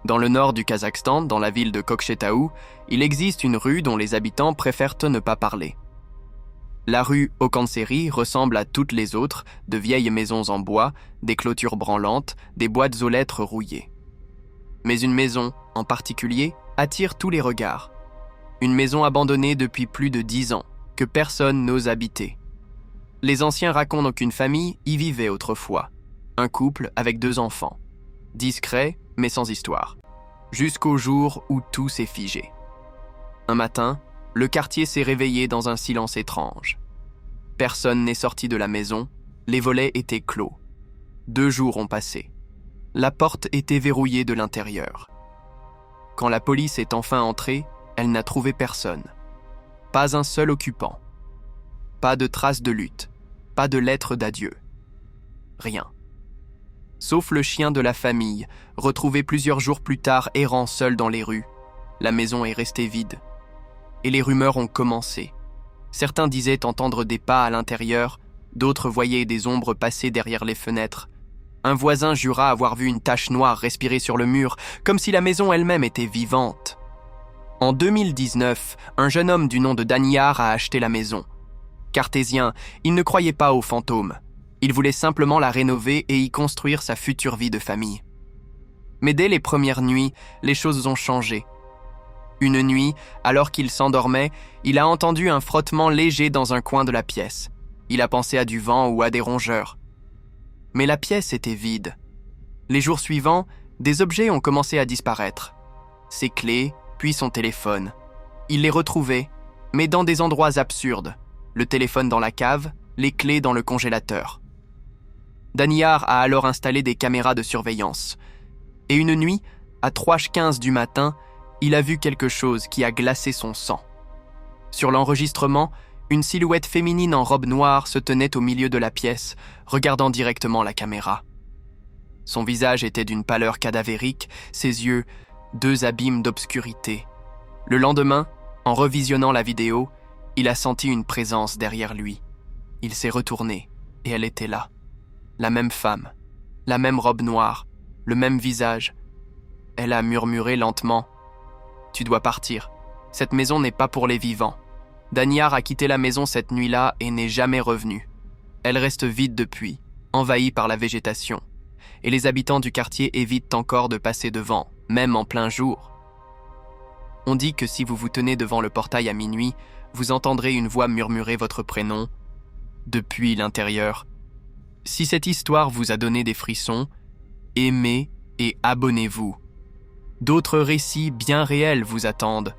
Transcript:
Dans le nord du Kazakhstan, dans la ville de Kokshetau, il existe une rue dont les habitants préfèrent ne pas parler. La rue Okanseri ressemble à toutes les autres, de vieilles maisons en bois, des clôtures branlantes, des boîtes aux lettres rouillées. Mais une maison, en particulier, attire tous les regards. Une maison abandonnée depuis plus de 10 ans, que personne n'ose habiter. Les anciens racontent qu'une famille y vivait autrefois. Un couple avec 2 enfants. Discret, mais sans histoire. Jusqu'au jour où tout s'est figé. Un matin, le quartier s'est réveillé dans un silence étrange. Personne n'est sorti de la maison, les volets étaient clos. 2 jours ont passé. La porte était verrouillée de l'intérieur. Quand la police est enfin entrée, elle n'a trouvé personne. Pas un seul occupant. Pas de traces de lutte. Pas de lettre d'adieu. Rien. Sauf le chien de la famille, retrouvé plusieurs jours plus tard errant seul dans les rues. La maison est restée vide. Et les rumeurs ont commencé. Certains disaient entendre des pas à l'intérieur, d'autres voyaient des ombres passer derrière les fenêtres. Un voisin jura avoir vu une tache noire respirer sur le mur, comme si la maison elle-même était vivante. En 2019, un jeune homme du nom de Daniyar a acheté la maison. Cartésien, il ne croyait pas aux fantômes. Il voulait simplement la rénover et y construire sa future vie de famille. Mais dès les premières nuits, les choses ont changé. Une nuit, alors qu'il s'endormait, il a entendu un frottement léger dans un coin de la pièce. Il a pensé à du vent ou à des rongeurs. Mais la pièce était vide. Les jours suivants, des objets ont commencé à disparaître. Ses clés, puis son téléphone. Il les retrouvait, mais dans des endroits absurdes. Le téléphone dans la cave, les clés dans le congélateur. Daniyar a alors installé des caméras de surveillance. Et une nuit, à 3h15 du matin, il a vu quelque chose qui a glacé son sang. Sur l'enregistrement, une silhouette féminine en robe noire se tenait au milieu de la pièce, regardant directement la caméra. Son visage était d'une pâleur cadavérique, ses yeux, 2 abîmes d'obscurité. Le lendemain, en revisionnant la vidéo, il a senti une présence derrière lui. Il s'est retourné, et elle était là. La même femme, la même robe noire, le même visage. Elle a murmuré lentement. « Tu dois partir. Cette maison n'est pas pour les vivants. » Daniyar a quitté la maison cette nuit-là et n'est jamais revenu. Elle reste vide depuis, envahie par la végétation. Et les habitants du quartier évitent encore de passer devant, même en plein jour. On dit que si vous vous tenez devant le portail à minuit, vous entendrez une voix murmurer votre prénom depuis l'intérieur. Si cette histoire vous a donné des frissons, aimez et abonnez-vous. D'autres récits bien réels vous attendent.